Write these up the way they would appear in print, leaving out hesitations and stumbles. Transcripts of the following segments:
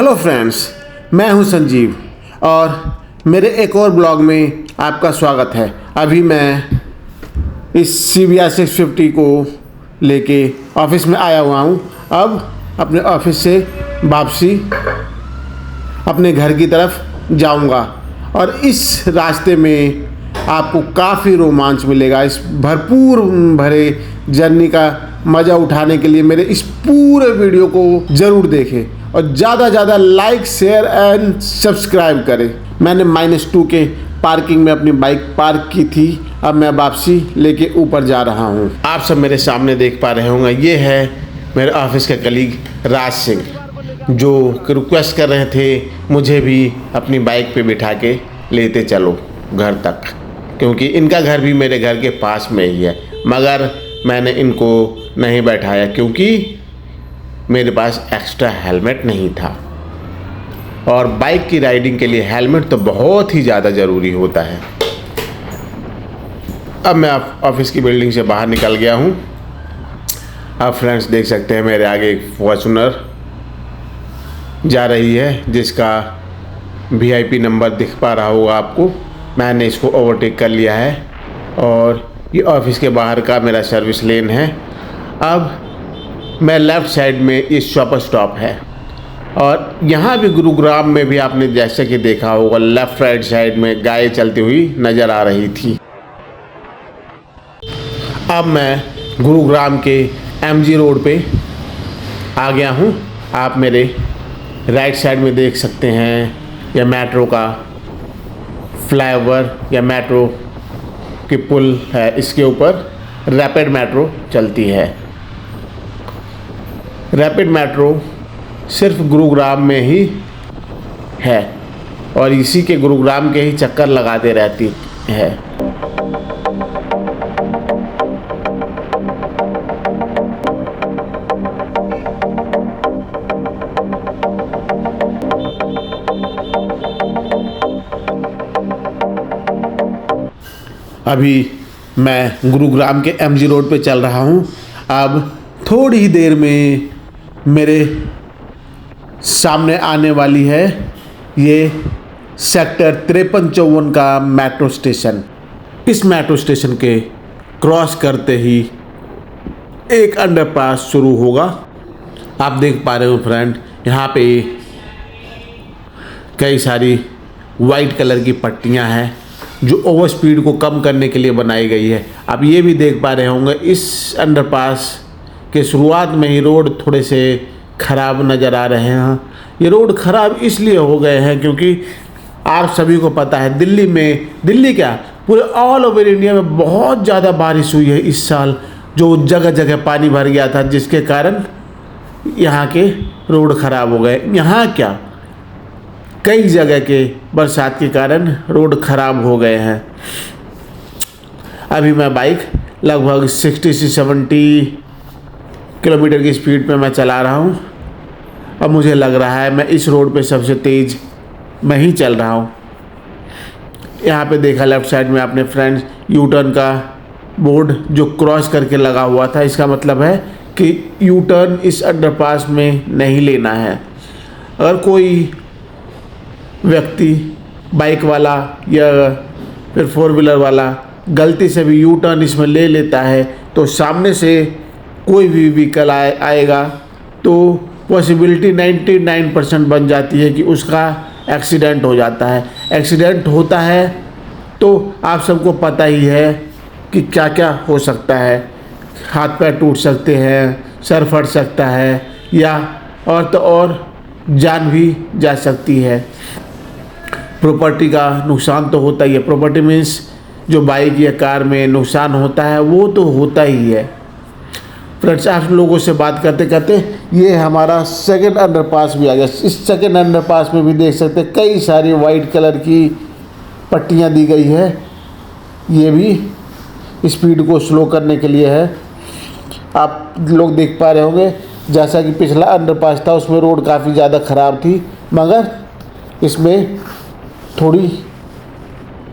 Hello friends, मैं हूं संजीव और मेरे एक और ब्लॉग में आपका स्वागत है। अभी मैं इस CBR 650 को लेके ऑफिस में आया हुआ हूं। अब अपने ऑफिस से वापसी अपने घर की तरफ जाऊंगा और इस रास्ते में आपको काफ़ी रोमांच मिलेगा। इस भरपूर भरे जर्नी का मज़ा उठाने के लिए मेरे इस पूरे वीडियो को ज़रूर देखें और ज़्यादा ज़्यादा लाइक, शेयर एंड सब्सक्राइब करें। मैंने -2 के पार्किंग में अपनी बाइक पार्क की थी। अब मैं वापसी लेके ऊपर जा रहा हूँ। आप सब मेरे सामने देख पा रहे होंगे, ये है मेरे ऑफिस के कलीग राज सिंह, जो रिक्वेस्ट कर रहे थे मुझे भी अपनी बाइक पे बिठा के लेते चलो घर तक, क्योंकि इनका घर भी मेरे घर के पास में ही है। मगर मैंने इनको नहीं बैठाया क्योंकि मेरे पास एक्स्ट्रा हेलमेट नहीं था और बाइक की राइडिंग के लिए हेलमेट तो बहुत ही ज़्यादा ज़रूरी होता है। अब मैं ऑफिस की बिल्डिंग से बाहर निकल गया हूँ। अब फ्रेंड्स देख सकते हैं मेरे आगे एक फॉर्च्यूनर जा रही है, जिसका VIP नंबर दिख पा रहा होगा आपको। मैंने इसको ओवरटेक कर लिया है और ये ऑफिस के बाहर का मेरा सर्विस लेन है। अब मैं लेफ़्ट साइड में इस शॉपर स्टॉप है और यहाँ भी गुरुग्राम में भी आपने जैसे कि देखा होगा, लेफ़्ट राइट साइड में गाय चलती हुई नज़र आ रही थी। अब मैं गुरुग्राम के MG रोड पे आ गया हूँ। आप मेरे राइट साइड में देख सकते हैं, यह मेट्रो का फ्लाईओवर या मेट्रो की पुल है। इसके ऊपर रैपिड मेट्रो चलती है। रैपिड मेट्रो सिर्फ गुरुग्राम में ही है और इसी के गुरुग्राम के ही चक्कर लगाते रहती है। अभी मैं गुरुग्राम के MG रोड पे चल रहा हूँ। अब थोड़ी ही देर में मेरे सामने आने वाली है ये सेक्टर 5354 का मेट्रो स्टेशन। इस मेट्रो स्टेशन के क्रॉस करते ही एक अंडरपास शुरू होगा। आप देख पा रहे हो फ्रेंड, यहाँ पे कई सारी वाइट कलर की पट्टियाँ हैं जो ओवर स्पीड को कम करने के लिए बनाई गई है। आप ये भी देख पा रहे होंगे, इस अंडरपास के शुरुआत में ही रोड थोड़े से ख़राब नज़र आ रहे हैं। ये रोड ख़राब इसलिए हो गए हैं क्योंकि आप सभी को पता है, दिल्ली क्या पूरे ऑल ओवर इंडिया में बहुत ज़्यादा बारिश हुई है इस साल, जो जगह जगह पानी भर गया था, जिसके कारण यहाँ के रोड ख़राब हो गए। यहाँ क्या, कई जगह के बरसात के कारण रोड ख़राब हो गए हैं। अभी मैं बाइक लगभग 60 से 70 किलोमीटर की स्पीड पे मैं चला रहा हूँ। अब मुझे लग रहा है मैं इस रोड पे सबसे तेज़ मैं ही चल रहा हूँ। यहाँ पे देखा लेफ़्ट साइड में आपने फ्रेंड्स, यू टर्न का बोर्ड जो क्रॉस करके लगा हुआ था। इसका मतलब है कि यू टर्न इस अंडरपास में नहीं लेना है। अगर कोई व्यक्ति, बाइक वाला या फिर 4 व्हीलर वाला गलती से भी यू टर्न इसमें ले लेता है तो सामने से कोई भी व्हीकल आएगा तो पॉसिबिलिटी 99% बन जाती है कि उसका एक्सीडेंट हो जाता है। एक्सीडेंट होता है तो आप सबको पता ही है कि क्या क्या हो सकता है। हाथ पैर टूट सकते हैं, सर फट सकता है या और तो और जान भी जा सकती है। प्रॉपर्टी का नुकसान तो होता ही है। प्रॉपर्टी मीन्स जो बाइक या कार में नुकसान होता है वो तो होता ही है। फ्रेंड्स, आप लोगों से बात करते करते ये हमारा सेकंड अंडरपास भी आ गया। इस सेकंड अंडरपास में भी देख सकते हैं कई सारी वाइट कलर की पट्टियाँ दी गई है। ये भी स्पीड को स्लो करने के लिए है। आप लोग देख पा रहे होंगे, जैसा कि पिछला अंडरपास था उसमें रोड काफ़ी ज़्यादा ख़राब थी, मगर इसमें थोड़ी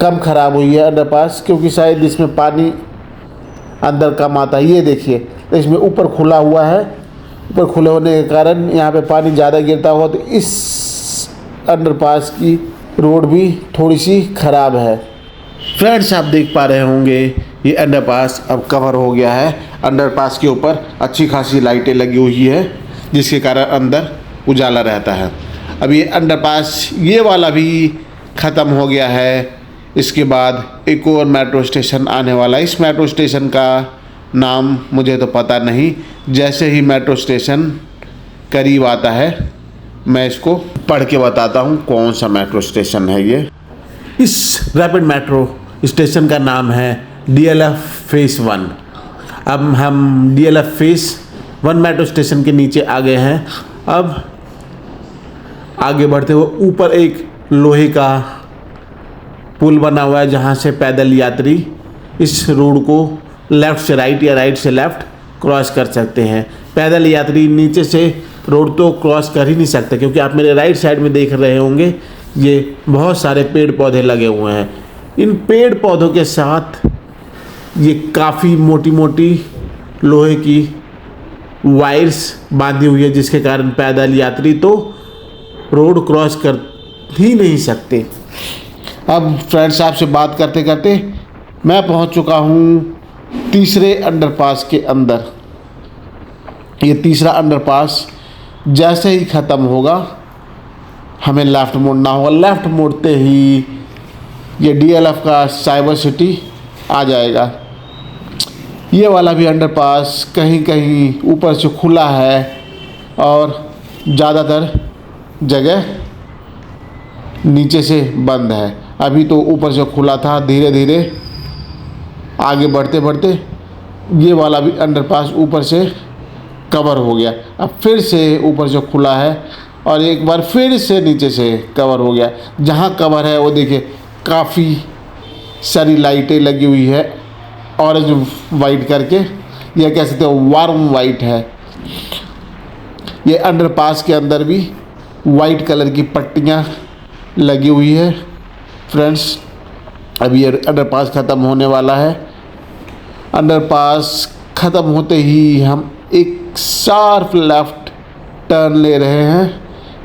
कम ख़राब हुई है अंडरपास, क्योंकि शायद इसमें पानी अंदर कम आता है। ये देखिए, इसमें ऊपर खुला हुआ है ऊपर खुले होने के कारण यहाँ पे पानी ज़्यादा गिरता हुआ, तो इस अंडरपास की रोड भी थोड़ी सी ख़राब है। फ्रेंड्स, आप देख पा रहे होंगे ये अंडरपास अब कवर हो गया है। अंडरपास के ऊपर अच्छी खासी लाइटें लगी हुई है, जिसके कारण अंदर उजाला रहता है। अब ये अंडरपास ये वाला भी ख़त्म हो गया है। इसके बाद एक और मेट्रो स्टेशन आने वाला है। इस मेट्रो स्टेशन का नाम मुझे तो पता नहीं, जैसे ही मेट्रो स्टेशन करीब आता है मैं इसको पढ़ के बताता हूँ कौन सा मेट्रो स्टेशन है ये। इस रैपिड मेट्रो स्टेशन का नाम है DLF फेस 1। अब हम DLF फेस 1 मेट्रो स्टेशन के नीचे आ गए हैं। अब आगे बढ़ते हुए ऊपर एक लोहे का पुल बना हुआ है, जहाँ से पैदल यात्री इस रोड को लेफ़्ट से राइट या राइट से लेफ़्ट क्रॉस कर सकते हैं। पैदल यात्री नीचे से रोड तो क्रॉस कर ही नहीं सकते, क्योंकि आप मेरे राइट साइड में देख रहे होंगे ये बहुत सारे पेड़ पौधे लगे हुए हैं। इन पेड़ पौधों के साथ ये काफ़ी मोटी मोटी लोहे की वायर्स बांधी हुई है, जिसके कारण पैदल यात्री तो रोड क्रॉस कर ही नहीं सकते। अब फ्रेंड्स, आपसे बात करते करते मैं पहुंच चुका हूं तीसरे अंडरपास के अंदर। ये तीसरा अंडरपास जैसे ही ख़त्म होगा हमें लेफ़्ट मुड़ना होगा। लेफ़्ट मुड़ते ही ये DLF का साइबर सिटी आ जाएगा। ये वाला भी अंडरपास कहीं कहीं ऊपर से खुला है और ज़्यादातर जगह नीचे से बंद है। अभी तो ऊपर से खुला था, धीरे धीरे आगे बढ़ते बढ़ते ये वाला भी अंडरपास ऊपर से कवर हो गया। अब फिर से ऊपर से खुला है और एक बार फिर से नीचे से कवर हो गया। जहाँ कवर है वो देखिए काफ़ी सारी लाइटें लगी हुई है, ऑरेंज वाइट करके, यह कह सकते हो वार्म वाइट है। ये अंडरपास के अंदर भी वाइट कलर की पट्टियाँ लगी हुई है। फ्रेंड्स, अब ये अंडरपास ख़त्म होने वाला है। अंडरपास ख़त्म होते ही हम एक शार्प लेफ़्ट टर्न ले रहे हैं,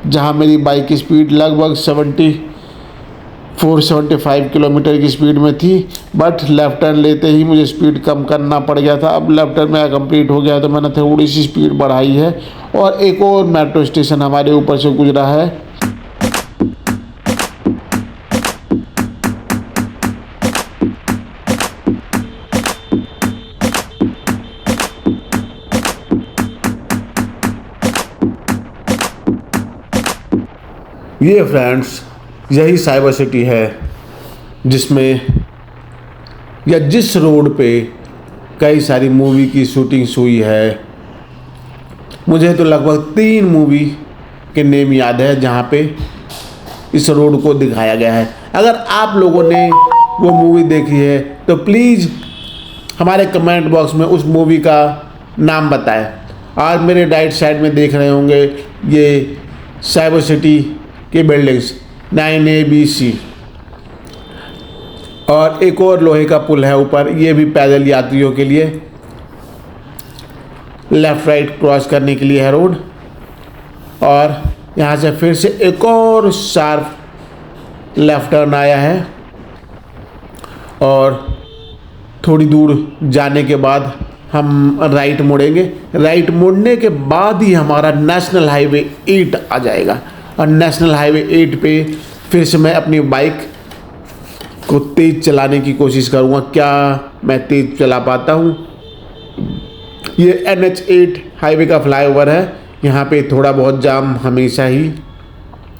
जहां मेरी बाइक की स्पीड लगभग 74-75 किलोमीटर की स्पीड में थी, बट लेफ़्ट टर्न लेते ही मुझे स्पीड कम करना पड़ गया था। अब लेफ़्ट टर्न मेरा कंप्लीट हो गया तो मैंने थोड़ी सी स्पीड बढ़ाई है और एक और मेट्रो स्टेशन हमारे ऊपर से गुजरा है। ये फ्रेंड्स, यही साइबर सिटी है जिसमें या जिस रोड पे कई सारी मूवी की शूटिंग्स हुई है। मुझे तो लगभग 3 मूवी के नेम याद है जहाँ पे इस रोड को दिखाया गया है। अगर आप लोगों ने वो मूवी देखी है तो प्लीज़ हमारे कमेंट बॉक्स में उस मूवी का नाम बताएं। आज मेरे राइट साइड में देख रहे होंगे ये साइबर सिटी की बिल्डिंग्स 9ABC, और एक और लोहे का पुल है ऊपर, ये भी पैदल यात्रियों के लिए लेफ़्ट राइट क्रॉस करने के लिए है रोड। और यहाँ से फिर से एक और शार्प लेफ़्ट टर्न आया है और थोड़ी दूर जाने के बाद हम राइट मुड़ेंगे। राइट मुड़ने के बाद ही हमारा नेशनल हाईवे 8 आ जाएगा और नेशनल हाईवे 8 पे फिर से मैं अपनी बाइक को तेज़ चलाने की कोशिश करूँगा। क्या मैं तेज़ चला पाता हूँ? ये NH8 हाईवे का फ्लाईओवर है। यहाँ पे थोड़ा बहुत जाम हमेशा ही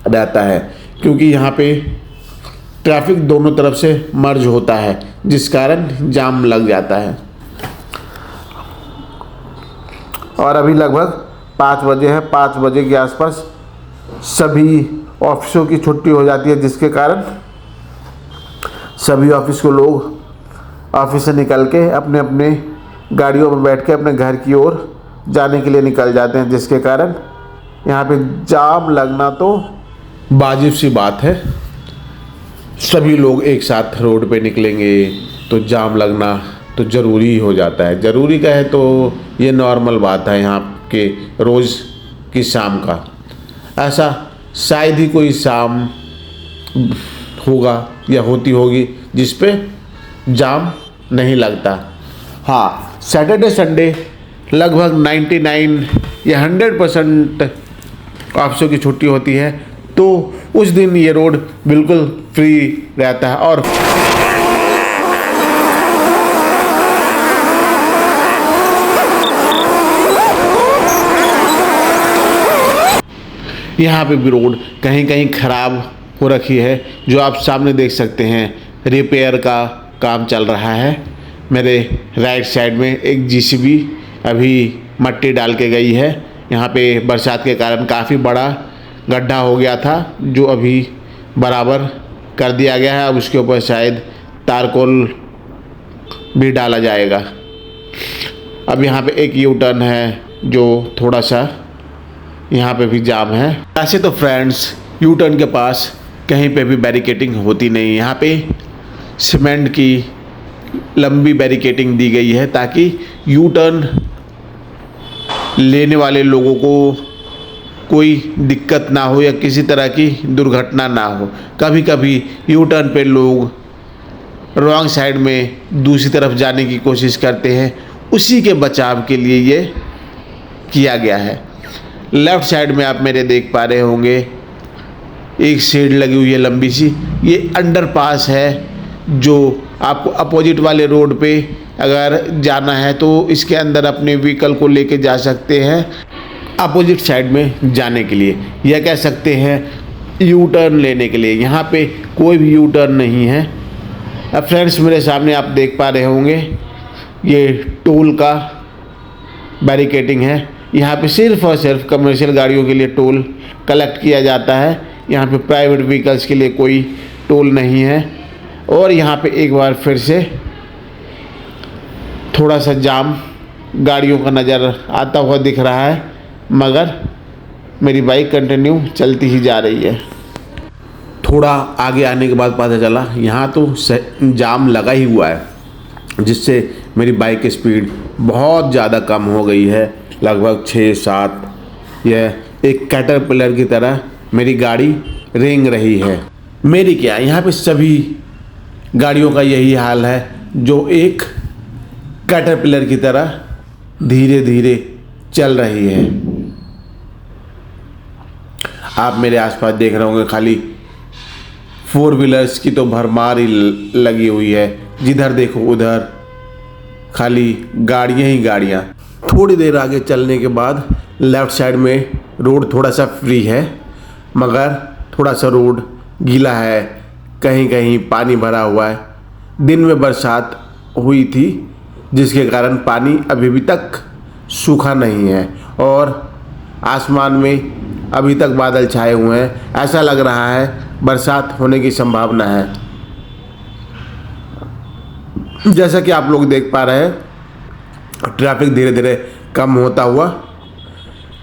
रहता है, क्योंकि यहाँ पे ट्रैफिक दोनों तरफ से मर्ज होता है, जिस कारण जाम लग जाता है। और अभी लगभग 5 बजे है। 5 बजे के आसपास सभी ऑफिसों की छुट्टी हो जाती है, जिसके कारण सभी ऑफिस को लोग ऑफिस से निकल के अपने अपने गाड़ियों में बैठ के अपने घर की ओर जाने के लिए निकल जाते हैं, जिसके कारण यहाँ पे जाम लगना तो वाजिब सी बात है। सभी लोग एक साथ रोड पे निकलेंगे तो जाम लगना तो ज़रूरी ही हो जाता है। ज़रूरी का है तो ये नॉर्मल बात है यहाँ के रोज़ की शाम का। ऐसा शायद ही कोई शाम होगा या होती होगी जिस पे जाम नहीं लगता। हाँ, सैटरडे संडे लगभग 99 या 100% ऑफिसों की छुट्टी होती है, तो उस दिन ये रोड बिल्कुल फ्री रहता है। और यहाँ पे भी रोड कहीं कहीं ख़राब हो रखी है, जो आप सामने देख सकते हैं। रिपेयर का काम चल रहा है। मेरे राइट साइड में एक जीसीबी अभी मट्टी डाल के गई है। यहाँ पे बरसात के कारण काफ़ी बड़ा गड्ढा हो गया था, जो अभी बराबर कर दिया गया है। अब उसके ऊपर शायद तारकोल भी डाला जाएगा। अब यहाँ पे एक यू टर्न है, जो थोड़ा सा यहाँ पे भी जाम है। ऐसे तो फ्रेंड्स यू टर्न के पास कहीं पे भी बैरिकेटिंग होती नहीं। यहाँ पे सीमेंट की लंबी बैरिकेटिंग दी गई है, ताकि यू टर्न लेने वाले लोगों को कोई दिक्कत ना हो या किसी तरह की दुर्घटना ना हो। कभी कभी यू टर्न पे लोग रॉन्ग साइड में दूसरी तरफ जाने की कोशिश करते हैं, उसी के बचाव के लिए ये किया गया है। लेफ़्ट साइड में आप मेरे देख पा रहे होंगे एक शेड लगी हुई है लंबी सी। ये अंडरपास है, जो आपको अपोजिट वाले रोड पे अगर जाना है तो इसके अंदर अपने व्हीकल को लेके जा सकते हैं अपोजिट साइड में जाने के लिए, या कह सकते हैं यू टर्न लेने के लिए। यहाँ पे कोई भी यू टर्न नहीं है। अब फ्रेंड्स मेरे सामने आप देख पा रहे होंगे ये टोल का बैरिकेटिंग है। यहाँ पे सिर्फ और सिर्फ कमर्शियल गाड़ियों के लिए टोल कलेक्ट किया जाता है। यहाँ पे प्राइवेट व्हीकल्स के लिए कोई टोल नहीं है। और यहाँ पे एक बार फिर से थोड़ा सा जाम गाड़ियों का नज़र आता हुआ दिख रहा है, मगर मेरी बाइक कंटिन्यू चलती ही जा रही है। थोड़ा आगे आने के बाद पता चला यहाँ तो जाम लगा ही हुआ है, जिससे मेरी बाइक की स्पीड बहुत ज़्यादा कम हो गई है, लगभग 6-7। यह एक कैटरपिलर की तरह मेरी गाड़ी रेंग रही है। मेरी क्या, यहाँ पे सभी गाड़ियों का यही हाल है, जो एक कैटरपिलर की तरह धीरे धीरे चल रही है। आप मेरे आसपास देख रहे होंगे खाली 4 व्हीलर्स की तो भरमार ही लगी हुई है। जिधर देखो उधर खाली गाड़ियाँ ही गाड़ियाँ। थोड़ी देर आगे चलने के बाद लेफ़्ट साइड में रोड थोड़ा सा फ्री है, मगर थोड़ा सा रोड गीला है, कहीं कहीं पानी भरा हुआ है। दिन में बरसात हुई थी, जिसके कारण पानी अभी भी तक सूखा नहीं है और आसमान में अभी तक बादल छाए हुए हैं। ऐसा लग रहा है बरसात होने की संभावना है। जैसा कि आप लोग देख पा रहे हैं, ट्रैफिक धीरे धीरे कम होता हुआ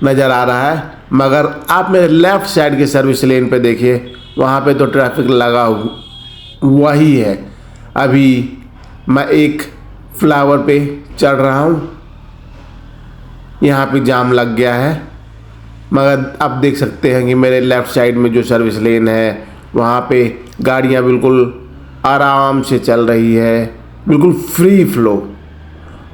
नज़र आ रहा है, मगर आप मेरे लेफ़्ट साइड के सर्विस लेन पे देखिए, वहाँ पे तो ट्रैफिक लगा हुआ ही है। अभी मैं एक फ्लावर पे चढ़ रहा हूँ, यहाँ पे जाम लग गया है, मगर आप देख सकते हैं कि मेरे लेफ़्ट साइड में जो सर्विस लेन है वहाँ पे गाड़ियाँ बिल्कुल आराम से चल रही है, बिल्कुल फ्री फ्लो।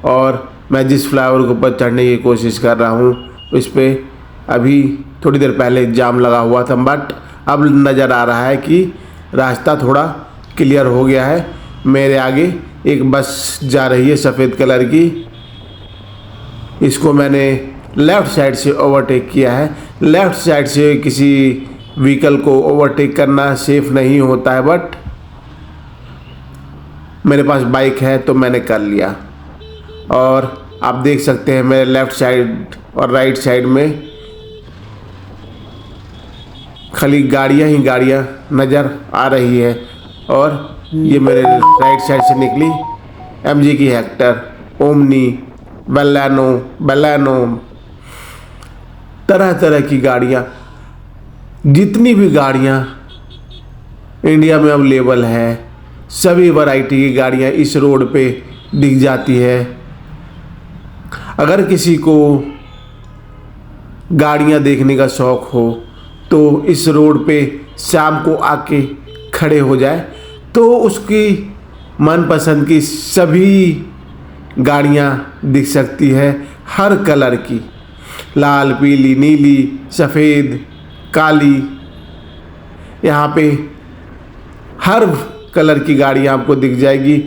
और मैं जिस फ्लावर के ऊपर चढ़ने की कोशिश कर रहा हूँ उस पर अभी थोड़ी देर पहले जाम लगा हुआ था, बट अब नज़र आ रहा है कि रास्ता थोड़ा क्लियर हो गया है। मेरे आगे एक बस जा रही है सफ़ेद कलर की, इसको मैंने लेफ़्ट साइड से ओवरटेक किया है। लेफ़्ट साइड से किसी व्हीकल को ओवरटेक करना सेफ़ नहीं होता है, बट मेरे पास बाइक है तो मैंने कर लिया। और आप देख सकते हैं मेरे लेफ़्ट साइड और राइट साइड में खाली गाड़ियाँ ही गाड़ियाँ नज़र आ रही है। और ये मेरे राइट साइड से निकली MG की हेक्टर, ओमनी, बलेनो, तरह तरह की गाड़ियाँ, जितनी भी गाड़ियाँ इंडिया में अवेलेबल है, सभी वैरायटी की गाड़ियाँ इस रोड पे दिख जाती है। अगर किसी को गाड़ियां देखने का शौक़ हो तो इस रोड पे शाम को आके खड़े हो जाए तो उसकी मनपसंद की सभी गाड़ियां दिख सकती है, हर कलर की, लाल, पीली, नीली, सफ़ेद, काली। यहाँ पे हर कलर की गाड़ियाँ आपको दिख जाएगी,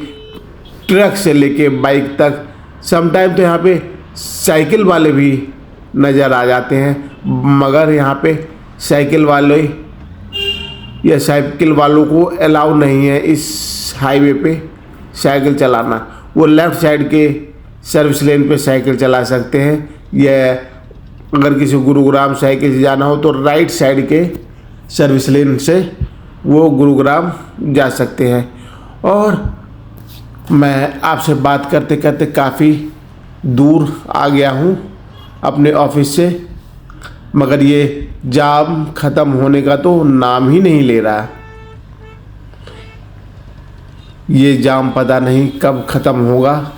ट्रक से लेके बाइक तक। समटाइम तो यहाँ पे साइकिल वाले भी नज़र आ जाते हैं, मगर यहाँ पे साइकिल वाले या साइकिल वालों को अलाउ नहीं है इस हाईवे पे साइकिल चलाना। वो लेफ़्ट साइड के सर्विस लेन पे साइकिल चला सकते हैं, या अगर किसी गुरुग्राम साइकिल से जाना हो तो राइट साइड के सर्विस लेन से वो गुरुग्राम जा सकते हैं। और मैं आपसे बात करते करते काफ़ी दूर आ गया हूँ अपने ऑफिस से, मगर ये जाम ख़त्म होने का तो नाम ही नहीं ले रहा। ये जाम पता नहीं कब ख़त्म होगा।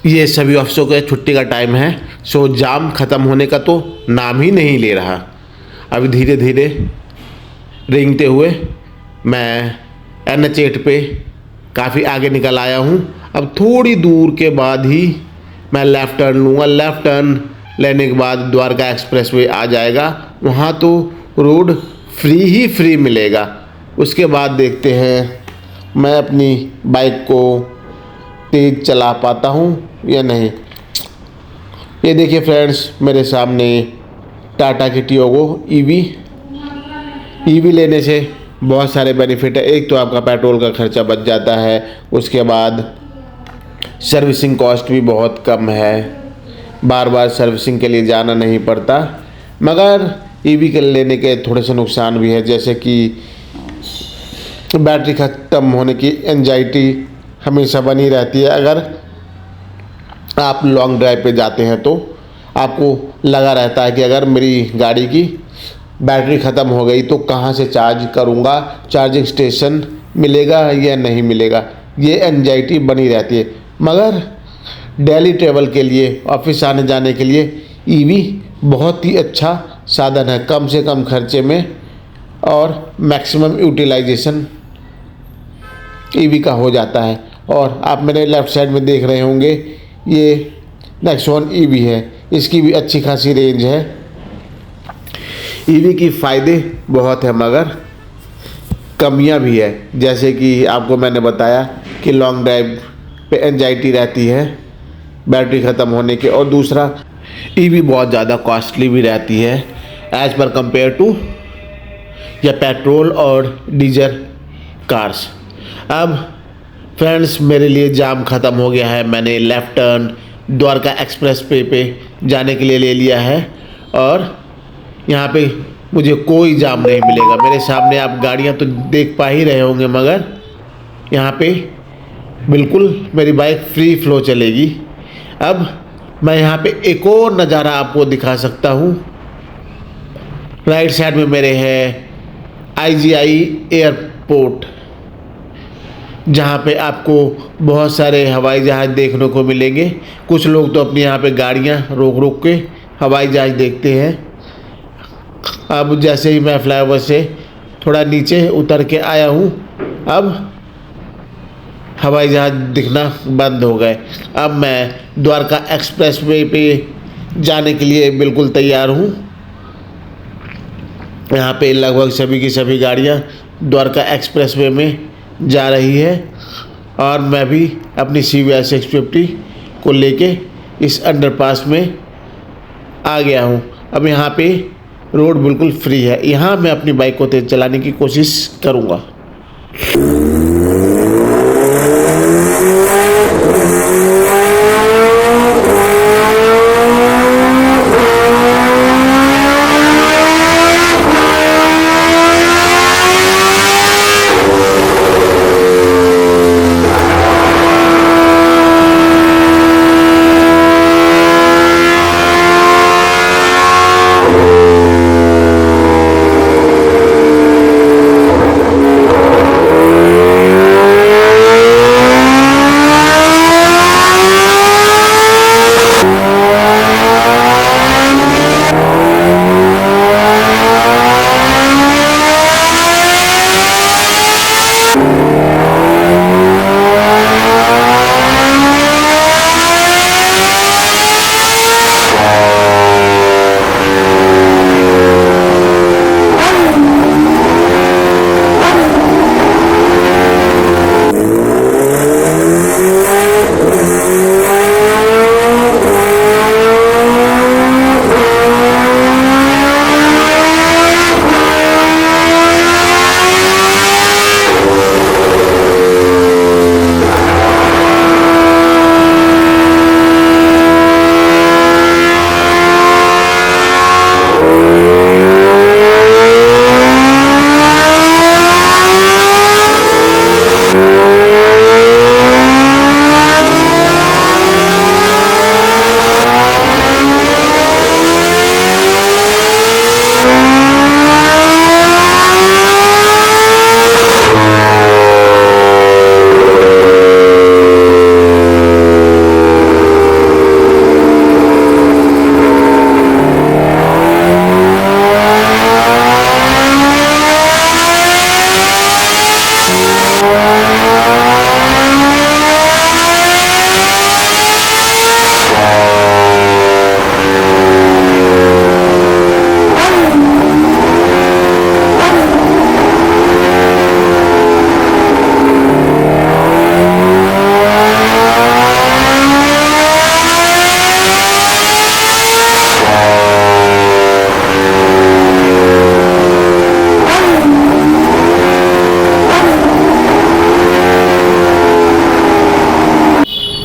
ये सभी ऑफिसों के छुट्टी का टाइम है, सो जाम ख़त्म होने का तो नाम ही नहीं ले रहा। अभी धीरे धीरे रेंगते हुए मैं NH8 पे काफ़ी आगे निकल आया हूँ। अब थोड़ी दूर के बाद ही मैं लेफ़्ट टर्न लूँगा। लेफ़्ट टर्न लेने के बाद द्वारका एक्सप्रेसवे आ जाएगा, वहाँ तो रोड फ्री ही फ्री मिलेगा। उसके बाद देखते हैं मैं अपनी बाइक को तेज़ चला पाता हूँ या नहीं। ये देखिए फ्रेंड्स, मेरे सामने टाटा की टियागो ईवी लेने से बहुत सारे बेनिफिट है। एक तो आपका पेट्रोल का खर्चा बच जाता है, उसके बाद सर्विसिंग कॉस्ट भी बहुत कम है, बार बार सर्विसिंग के लिए जाना नहीं पड़ता। मगर ईवी के लेने के थोड़े से नुकसान भी है, जैसे कि बैटरी ख़त्म होने की एंजाइटी हमेशा बनी रहती है। अगर आप लॉन्ग ड्राइव पे जाते हैं तो आपको लगा रहता है कि अगर मेरी गाड़ी की बैटरी ख़त्म हो गई तो कहाँ से चार्ज करूँगा, चार्जिंग स्टेशन मिलेगा या नहीं मिलेगा, ये एंजाइटी बनी रहती है। मगर डेली ट्रैवल के लिए, ऑफिस आने जाने के लिए ईवी बहुत ही अच्छा साधन है, कम से कम खर्चे में और मैक्सिमम यूटिलाइजेशन ईवी का हो जाता है। और आप मेरे लेफ़्ट साइड में देख रहे होंगे, ये नेक्सॉन ईवी है, इसकी भी अच्छी खासी रेंज है। ईवी की फ़ायदे बहुत है मगर कमियां भी है, जैसे कि आपको मैंने बताया कि लॉन्ग ड्राइव पे एंजाइटी रहती है बैटरी ख़त्म होने के, और दूसरा ईवी बहुत ज़्यादा कॉस्टली भी रहती है एज़ पर कंपेयर टू या पेट्रोल और डीजल कार्स। अब फ्रेंड्स, मेरे लिए जाम ख़त्म हो गया है। मैंने लेफ़्ट टर्न द्वारका एक्सप्रेस पे जाने के लिए ले लिया है और यहाँ पे मुझे कोई जाम नहीं मिलेगा। मेरे सामने आप गाड़ियाँ तो देख पा ही रहे होंगे, मगर यहाँ पे बिल्कुल मेरी बाइक फ्री फ्लो चलेगी। अब मैं यहाँ पे एक और नज़ारा आपको दिखा सकता हूँ। राइट साइड में मेरे है IGI एयरपोर्ट, जहाँ पे आपको बहुत सारे हवाई जहाज़ देखने को मिलेंगे। कुछ लोग तो अपनी यहाँ पे गाड़ियाँ रोक रोक के हवाई जहाज़ देखते हैं। अब जैसे ही मैं फ्लाईओवर से थोड़ा नीचे उतर के आया हूँ, अब हवाई जहाज़ दिखना बंद हो गए। अब मैं द्वारका एक्सप्रेसवे पे जाने के लिए बिल्कुल तैयार हूँ। यहाँ पे लगभग सभी की सभी गाड़ियाँ द्वारका एक्सप्रेसवे में जा रही है और मैं भी अपनी CBR 650 को लेके इस अंडरपास में आ गया हूँ। अब यहाँ पे रोड बिल्कुल फ्री है, यहाँ मैं अपनी बाइक को तेज़ चलाने की कोशिश करूँगा।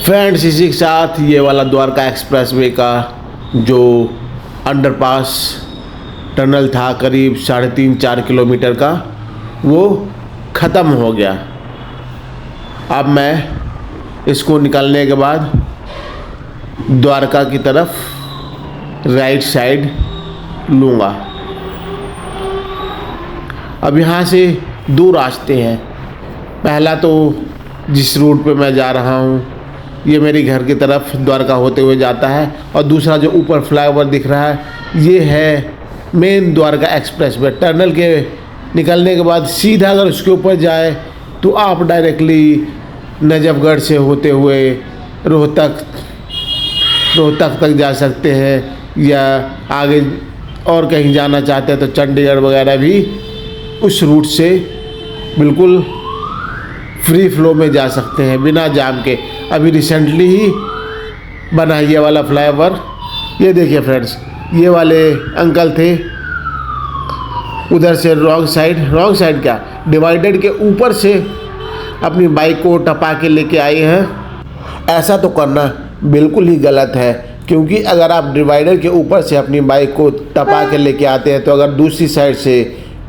फ्रेंड्स, इसी के साथ ये वाला द्वारका एक्सप्रेसवे का जो अंडरपास टनल था करीब 3.5-4 किलोमीटर का, वो ख़त्म हो गया। अब मैं इसको निकलने के बाद द्वारका की तरफ राइट साइड लूँगा। अब यहाँ से 2 रास्ते हैं। पहला तो जिस रूट पे मैं जा रहा हूँ ये मेरी घर की तरफ द्वारका होते हुए जाता है, और दूसरा जो ऊपर फ्लाईओवर दिख रहा है ये है मेन द्वारका एक्सप्रेसवे। टनल के निकलने के बाद सीधा अगर उसके ऊपर जाए तो आप डायरेक्टली नजफगढ़ से होते हुए रोहतक तक जा सकते हैं, या आगे और कहीं जाना चाहते हैं तो चंडीगढ़ वगैरह भी उस रूट से बिल्कुल फ्री फ्लो में जा सकते हैं बिना जाम के। अभी रिसेंटली ही बना ये वाला फ्लाईओवर। ये देखिए फ्रेंड्स, ये वाले अंकल थे उधर से रॉन्ग साइड क्या, डिवाइडर के ऊपर से अपनी बाइक को टपा के लेके आए हैं। ऐसा तो करना बिल्कुल ही गलत है, क्योंकि अगर आप डिवाइडर के ऊपर से अपनी बाइक को टपा के लेके आते हैं तो अगर दूसरी साइड से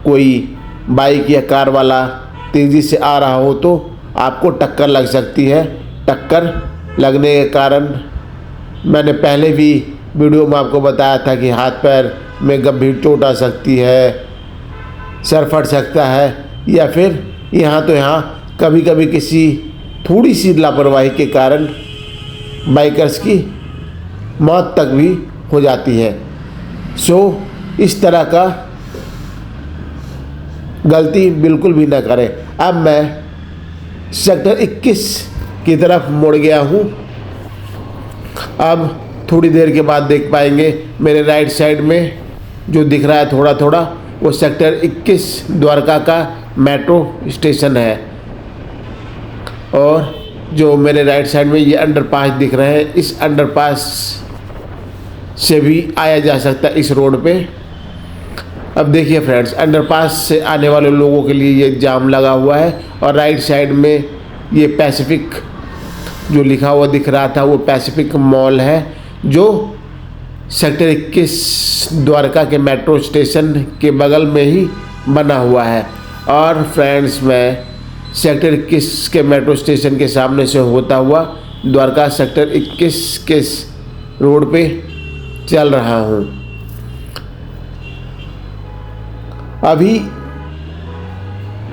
कोई बाइक या कार वाला तेज़ी से आ रहा हो तो आपको टक्कर लग सकती है। टक्कर लगने के कारण मैंने पहले भी वीडियो में आपको बताया था कि हाथ पैर में गंभीर चोट आ सकती है, सर फट सकता है, या फिर यहाँ कभी कभी किसी थोड़ी सी लापरवाही के कारण बाइकर्स की मौत तक भी हो जाती है। सो इस तरह का गलती बिल्कुल भी ना करें। अब मैं सेक्टर 21 की तरफ मुड़ गया हूँ। अब थोड़ी देर के बाद देख पाएंगे मेरे राइट साइड में जो दिख रहा है थोड़ा थोड़ा, वो सेक्टर 21 द्वारका का मेट्रो स्टेशन है। और जो मेरे राइट साइड में ये अंडरपास दिख रहे हैं, इस अंडरपास से भी आया जा सकता है इस रोड पे। अब देखिए फ्रेंड्स, अंडरपास से आने वाले लोगों के लिए ये जाम लगा हुआ है, और राइट साइड में ये पैसिफिक जो लिखा हुआ दिख रहा था वो पैसिफिक मॉल है, जो सेक्टर 21 द्वारका के मेट्रो स्टेशन के बगल में ही बना हुआ है। और फ्रेंड्स, मैं सेक्टर 21 के मेट्रो स्टेशन के सामने से होता हुआ द्वारका सेक्टर 21 के रोड पे चल रहा हूँ। अभी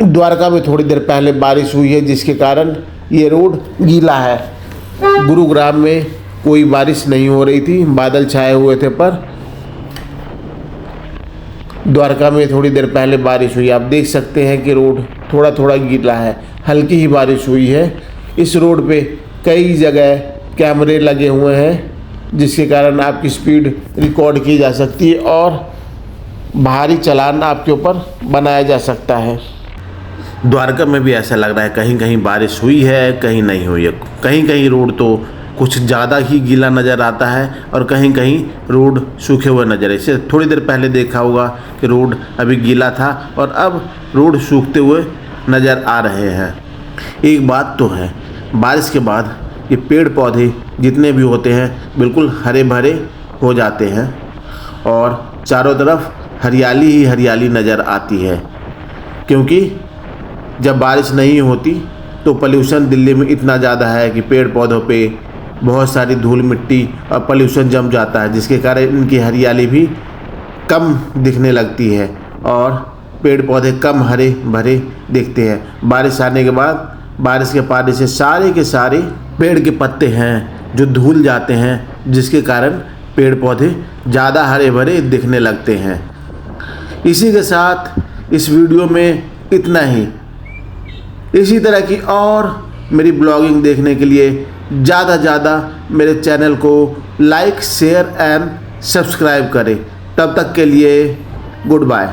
द्वारका में थोड़ी देर पहले बारिश हुई है, जिसके कारण ये रोड गीला है। गुरुग्राम में कोई बारिश नहीं हो रही थी, बादल छाए हुए थे, पर द्वारका में थोड़ी देर पहले बारिश हुई। आप देख सकते हैं कि रोड थोड़ा थोड़ा गीला है, हल्की ही बारिश हुई है। इस रोड पे कई जगह कैमरे लगे हुए हैं, जिसके कारण आपकी स्पीड रिकॉर्ड की जा सकती है और भारी चालान आपके ऊपर बनाया जा सकता है। द्वारका में भी ऐसा लग रहा है कहीं कहीं बारिश हुई है, कहीं नहीं हुई है। कहीं कहीं रोड तो कुछ ज़्यादा ही गीला नज़र आता है और कहीं कहीं रोड सूखे हुए नज़र है। इससे थोड़ी देर पहले देखा होगा कि रोड अभी गीला था और अब रोड सूखते हुए नज़र आ रहे हैं। एक बात तो है, बारिश के बाद ये पेड़ पौधे जितने भी होते हैं बिल्कुल हरे भरे हो जाते हैं और चारों तरफ हरियाली ही हरियाली नज़र आती है। क्योंकि जब बारिश नहीं होती तो पोल्यूशन दिल्ली में इतना ज़्यादा है कि पेड़ पौधों पे बहुत सारी धूल मिट्टी और पोल्यूशन जम जाता है, जिसके कारण इनकी हरियाली भी कम दिखने लगती है और पेड़ पौधे कम हरे भरे दिखते हैं। बारिश आने के बाद बारिश के पानी से सारे के सारे पेड़ के पत्ते हैं जो धुल जाते हैं, जिसके कारण पेड़ पौधे ज़्यादा हरे भरे दिखने लगते हैं। इसी के साथ इस वीडियो में इतना ही। इसी तरह की और मेरी ब्लॉगिंग देखने के लिए ज़्यादा मेरे चैनल को लाइक शेयर एंड सब्सक्राइब करें। तब तक के लिए गुड बाय।